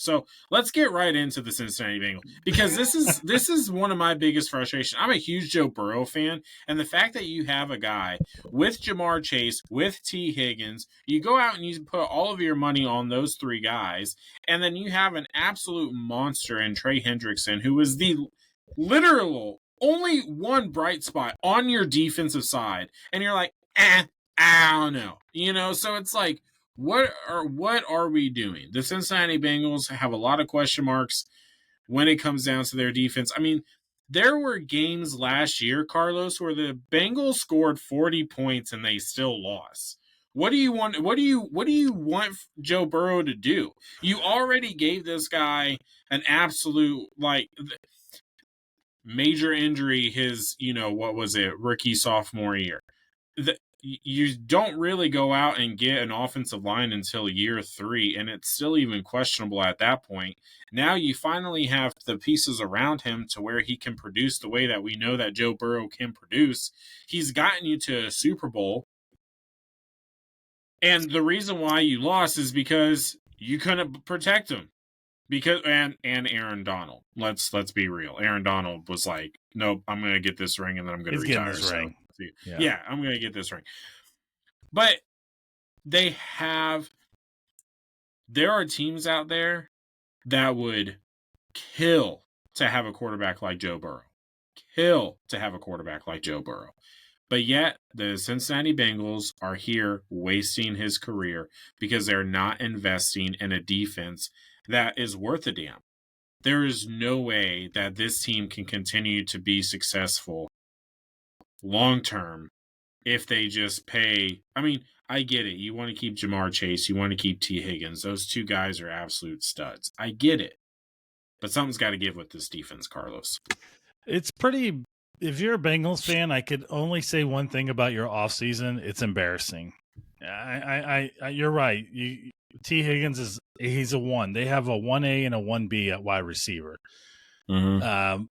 So let's get right into the Cincinnati Bengals because this is one of my biggest frustrations. I'm a huge Joe Burrow fan, and the fact that you have a guy with Jamar Chase, with T. Higgins, you go out and you put all of your money on those three guys, and then you have an absolute monster in Trey Hendrickson, who is the literal only one bright spot on your defensive side, and you're like, I don't know, So it's like, what are we doing? The Cincinnati Bengals have a lot of question marks when it comes down to their defense. I mean, there were games last year, Carlos, where the Bengals scored 40 points and they still lost. What do you want? What do you want Joe Burrow to do? You already gave this guy an absolute major injury his, what was it, rookie sophomore year. You don't really go out and get an offensive line until year 3, and it's still even questionable at that point. Now you finally have the pieces around him to where he can produce the way that we know that Joe Burrow can produce. He's gotten you to a Super Bowl, and the reason why you lost is because you couldn't protect him. Because and Aaron Donald. Let's be real. Aaron Donald was like, nope, I'm going to get this ring and then I'm going to retire. This ring. Yeah, I'm going to get this ring. But there are teams out there that would kill to have a quarterback like Joe Burrow. But yet, the Cincinnati Bengals are here wasting his career because they're not investing in a defense that is worth a damn. There is no way that this team can continue to be successful long-term if they just pay. I mean, I get it. You want to keep Jamar Chase. You want to keep T. Higgins. Those two guys are absolute studs. I get it. But something's got to give with this defense, Carlos. It's pretty... If you're a Bengals fan, I could only say one thing about your offseason. It's embarrassing. You're right. T. Higgins he's a 1. They have a 1A and a 1B at wide receiver. Mm-hmm.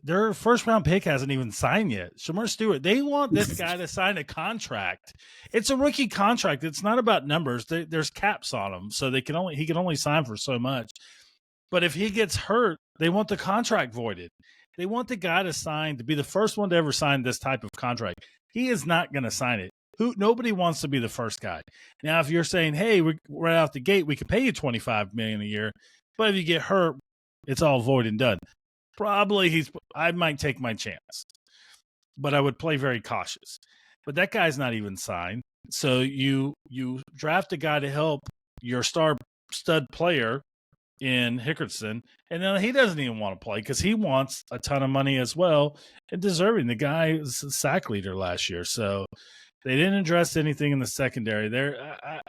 Their first round pick hasn't even signed yet. Shamar Stewart, they want this guy to sign a contract. It's a rookie contract. It's not about numbers. There's caps on him, so he can only sign for so much. But if he gets hurt, they want the contract voided. They want the guy to be the first one to ever sign this type of contract. He is not going to sign it. Nobody wants to be the first guy. Now, if you're saying, hey, right out the gate, we can pay you $25 million a year, but if you get hurt, it's all void and done. Probably I might take my chance, but I would play very cautious. But that guy's not even signed. So you draft a guy to help your star stud player in Hickerson, and then he doesn't even want to play because he wants a ton of money as well and deserving. The guy is a sack leader last year, so they didn't address anything in the secondary.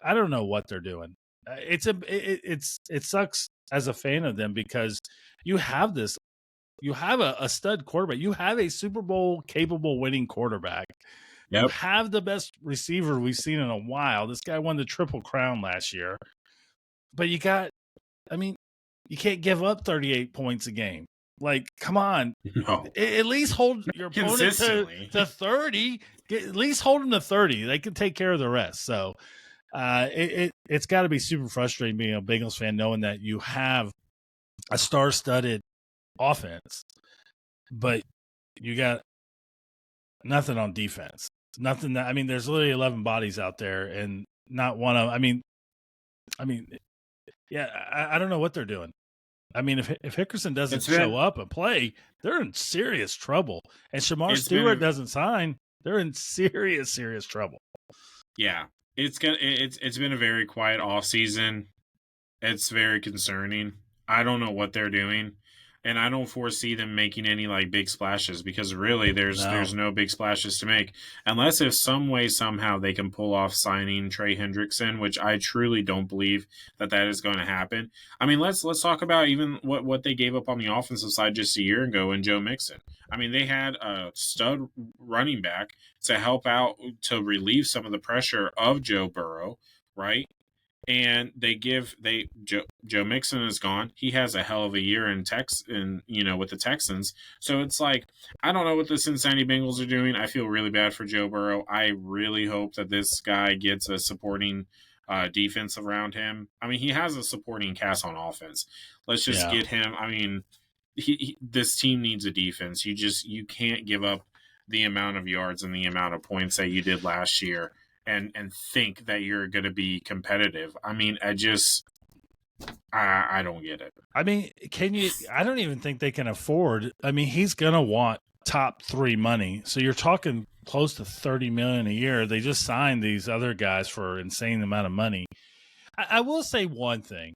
I don't know what they're doing. It sucks as a fan of them because you have a stud quarterback. You have a Super Bowl capable winning quarterback. Yep. You have the best receiver we've seen in a while. This guy won the Triple Crown last year, but you can't give up 38 points a game. Like, come on. No. At least hold your opponent to 30. At least hold them to 30. They can take care of the rest. So it's got to be super frustrating being a Bengals fan knowing that you have a star-studded offense, but you got nothing on defense. Nothing that, there's literally 11 bodies out there and not one of yeah, I don't know what they're doing. If Hickerson doesn't show up and play, they're in serious trouble. And Shamar Stewart doesn't sign, they're in serious, serious trouble. Yeah, it's been a very quiet offseason. It's very concerning. I don't know what they're doing, and I don't foresee them making any big splashes because really there's no big splashes to make unless if some way somehow they can pull off signing Trey Hendrickson, which I truly don't believe that is going to happen. Let's talk about even what they gave up on the offensive side just a year ago in Joe Mixon. They had a stud running back to help out to relieve some of the pressure of Joe Burrow, right? And Joe Mixon is gone. He has a hell of a year with the Texans. So it's I don't know what the Cincinnati Bengals are doing. I feel really bad for Joe Burrow. I really hope that this guy gets a supporting defense around him. I mean, he has a supporting cast on offense. Let's just Yeah. get him. I mean, this team needs a defense. You can't give up the amount of yards and the amount of points that you did last year and think that you're going to be competitive. I mean, I don't get it. I mean, I don't even think they can afford. I mean, he's going to want top 3 money. So you're talking close to $30 million a year. They just signed these other guys for an insane amount of money. I will say one thing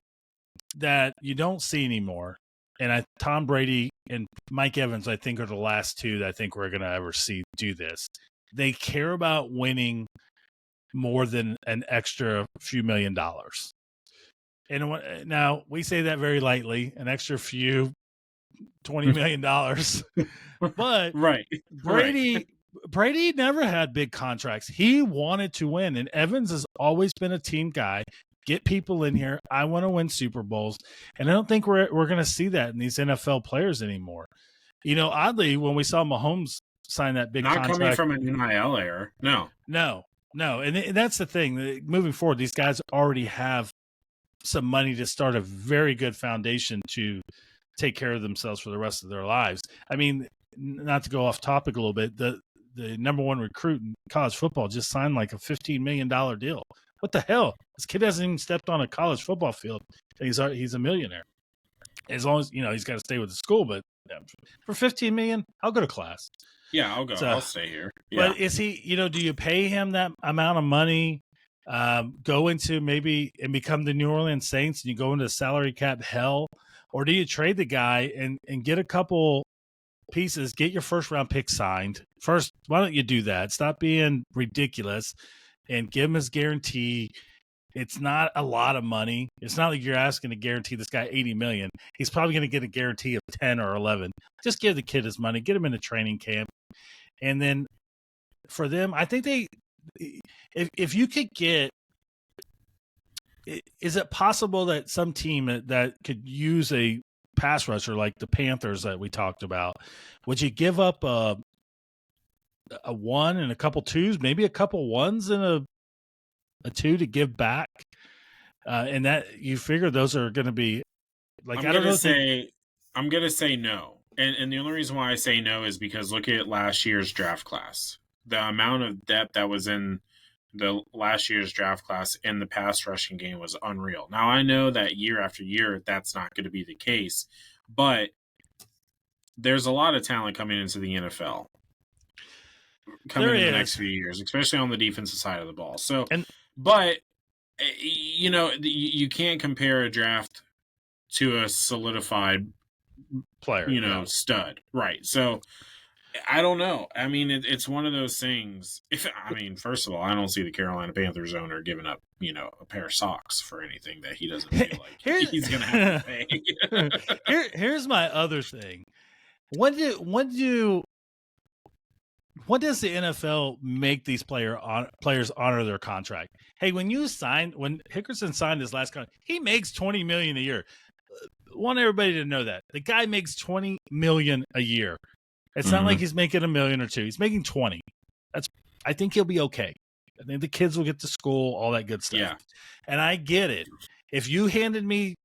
that you don't see anymore. And Tom Brady and Mike Evans, I think, are the last two that I think we're going to ever see do this. They care about winning more than an extra few $1 million. And now we say that very lightly, an extra few $20 million. But right. Brady never had big contracts. He wanted to win. And Evans has always been a team guy. Get people in here. I want to win Super Bowls. And I don't think we're going to see that in these NFL players anymore. You know, oddly, when we saw Mahomes sign that big contract. Not coming from an NIL era. No. And that's the thing. Moving forward, these guys already have some money to start a very good foundation to take care of themselves for the rest of their lives. I mean, not to go off topic a little bit, the number one recruit in college football just signed like a $15 million deal. What the hell? This kid hasn't even stepped on a college football field. He's a millionaire. As long as, he's got to stay with the school, but for $15 million, I'll go to class. Yeah, I'll go. I'll stay here. Yeah. But is he, do you pay him that amount of money, go into maybe and become the New Orleans Saints and you go into salary cap hell? Or do you trade the guy and get a couple pieces, get your first round pick signed? First, why don't you do that? Stop being ridiculous and give him his guarantee. It's not a lot of money. It's not like you're asking to guarantee this guy $80 million. He's probably going to get a guarantee of 10 or 11. Just give the kid his money, get him in a training camp. And then for them, I think if you could get, is it possible that some team that could use a pass rusher like the Panthers that we talked about, would you give up a 1 and a couple 2s, maybe a couple 1s and a 2 to give back? And that you figure those are going to be like, I'm going to say no. And the only reason why I say no is because look at last year's draft class. The amount of depth that was in the last year's draft class in the pass rushing game was unreal. Now, I know that year after year, that's not going to be the case, but there's a lot of talent coming into the NFL coming in the next few years, especially on the defensive side of the ball. So, but you can't compare a draft to a solidified player, stud. Right. So I don't know. I mean, it's one of those things. First of all, I don't see the Carolina Panthers owner giving up, a pair of socks for anything that he doesn't feel like he's going to have to pay. Here's my other thing. When does the NFL make these players honor their contract? Hey, when Hickerson signed his last contract, he makes $20 million a year. Want everybody to know that the guy makes $20 million a year. It's not like he's making $1 million or $2 million. He's making 20. I think he'll be okay. I think the kids will get to school, all that good stuff. Yeah. And I get it. If you handed me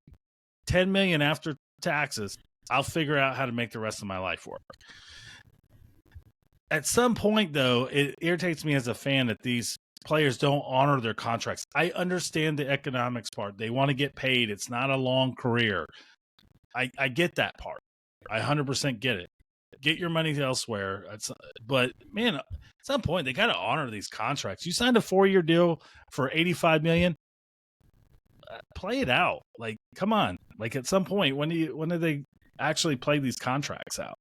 $10 million after taxes, I'll figure out how to make the rest of my life work. At some point, though, it irritates me as a fan that these players don't honor their contracts. I understand the economics part. They want to get paid. It's not a long career. I get that part. I 100% get it. Get your money elsewhere. But, man, at some point, they got to honor these contracts. You signed a 4-year deal for $85 million. Play it out. Like, come on. Like, at some point, when do they actually play these contracts out?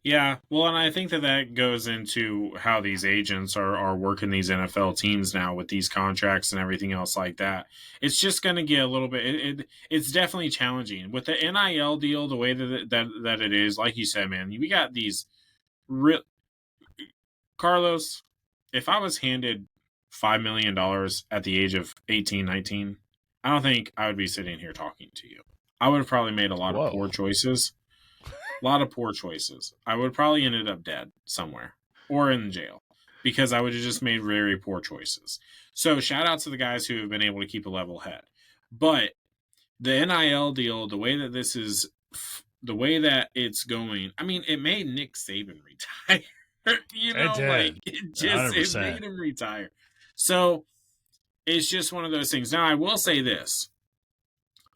Yeah, well, and I think that goes into how these agents are working these NFL teams now with these contracts and everything else like that. It's just going to get a little bit. It's definitely challenging with the NIL deal, the way that it is. Like you said, man, we got these real. Carlos, if I was handed $5 million at the age of 18, 19, I don't think I would be sitting here talking to you. I would have probably made a lot of poor choices. A lot of poor choices. I would probably ended up dead somewhere or in jail. because I would have just made very poor choices. So shout out to the guys who have been able to keep a level head. But the NIL deal, the way that it's going, I mean, it made Nick Saban retire. It Like did. it 100%. made him retire. So it's just one of those things. Now I will say this.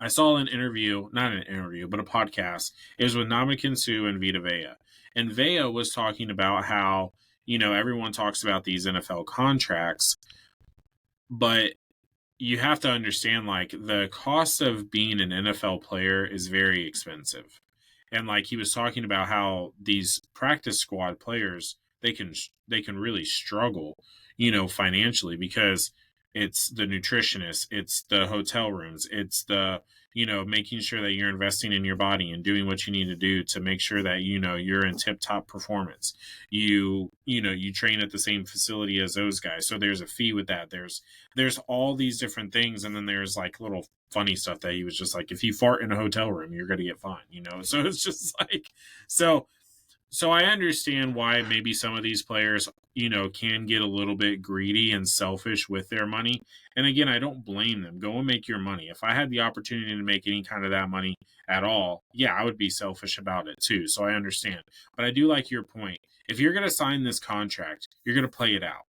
I saw an interview, not an interview, but a podcast. It was with Namakin Sue and Vita Vea. And Vea was talking about how, everyone talks about these NFL contracts, but you have to understand, like, the cost of being an NFL player is very expensive. And like he was talking about how these practice squad players, they can really struggle, financially, because it's the nutritionists, it's the hotel rooms, it's the making sure that you're investing in your body and doing what you need to do to make sure that you're in tip top performance. You train at the same facility as those guys, so there's a fee with that. There's all these different things, and then there's like little funny stuff that he was just like, if you fart in a hotel room, you're gonna get fined. So it's just like, so I understand why maybe some of these players, can get a little bit greedy and selfish with their money. And again, I don't blame them. Go and make your money. If I had the opportunity to make any kind of that money at all, yeah, I would be selfish about it too. So I understand. But I do like your point. If you're going to sign this contract, you're going to play it out.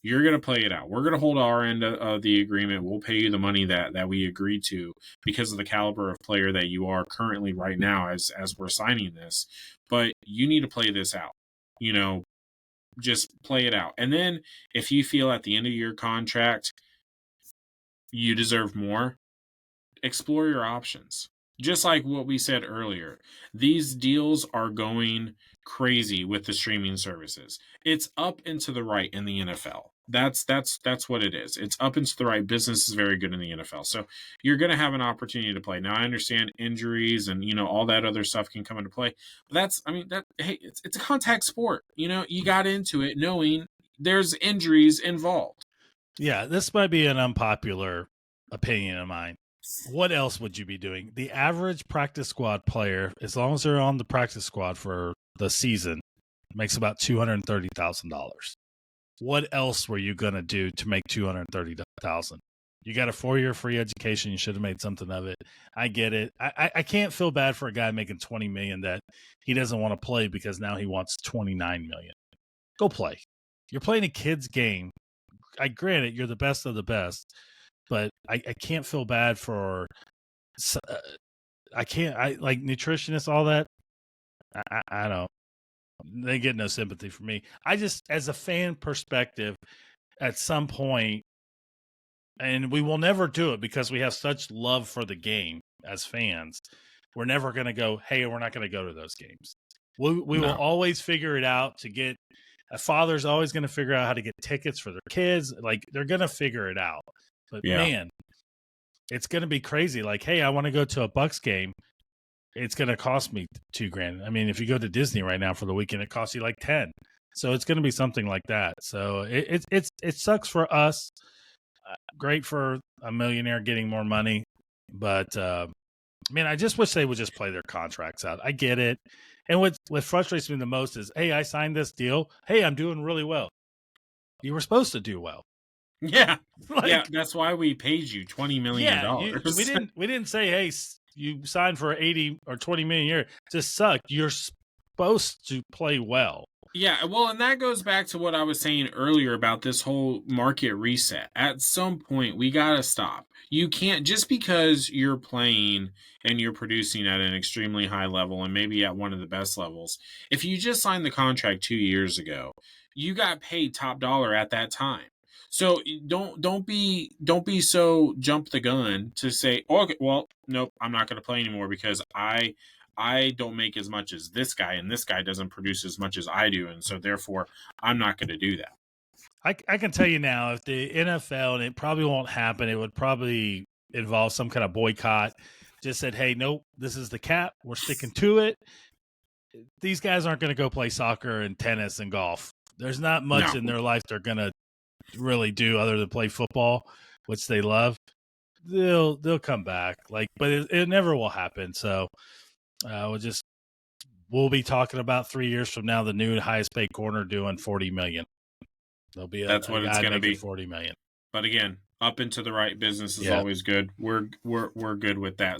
You're going to play it out. We're going to hold our end of the agreement. We'll pay you the money that we agreed to because of the caliber of player that you are currently right now as we're signing this. But you need to play this out. Just play it out. And then if you feel at the end of your contract you deserve more, explore your options. Just like what we said earlier, these deals are going crazy with the streaming services. It's up and to the right in the NFL. That's what it is. It's up and to the right. Business is very good in the NFL. So you're going to have an opportunity to play. Now I understand injuries and all that other stuff can come into play. But hey, it's a contact sport. You got into it knowing there's injuries involved. Yeah, this might be an unpopular opinion of mine. What else would you be doing? The average practice squad player, as long as they're on the practice squad for the season, makes about $230,000. What else were you gonna do to make $230,000? You got a 4-year free education. You should have made something of it. I get it. I can't feel bad for a guy making $20 million that he doesn't want to play because now he wants $29 million. Go play. You're playing a kid's game. I granted you're the best of the best, but I can't feel bad for. I like nutritionists, all that. I don't. They get no sympathy from me. I just, as a fan perspective, at some point, and we will never do it because we have such love for the game as fans. We're never going to go, hey, we're not going to go to those games. We will always figure it out to get. A father's always going to figure out how to get tickets for their kids. Like, they're going to figure it out. But man, it's going to be crazy. Like, hey, I want to go to a Bucks game. It's going to cost me $2,000. I mean, if you go to Disney right now for the weekend, it costs you like 10. So it's going to be something like that. So it sucks for us. Great for a millionaire getting more money, but man, I just wish they would just play their contracts out. I get it. And what frustrates me the most is, hey, I signed this deal. Hey, I'm doing really well. You were supposed to do well. Yeah, that's why we paid you $20 million. Yeah, we didn't say, hey, you signed for 80 or 20 million a year. It just sucked. You're supposed to play well. Yeah, well, and that goes back to what I was saying earlier about this whole market reset. At some point, we got to stop. You can't, just because you're playing and you're producing at an extremely high level and maybe at one of the best levels, if you just signed the contract 2 years ago, you got paid top dollar at that time. So don't be so jump the gun to say, okay, well, nope, I'm not going to play anymore because I don't make as much as this guy, and this guy doesn't produce as much as I do, and so therefore I'm not going to do that. I can tell you now, if the NFL, and it probably won't happen, it would probably involve some kind of boycott. Just said, hey, nope, this is the cap. We're sticking to it. These guys aren't going to go play soccer and tennis and golf. There's not much in their life they're going to really do other than play football, which they love. They'll come back, but it never will happen. So we'll be talking about 3 years from now the new highest paid corner doing $40 million. There'll be That's a what it's guy going to making be. 40 million. But again, up into the right business is Yeah. always good. We're good with that.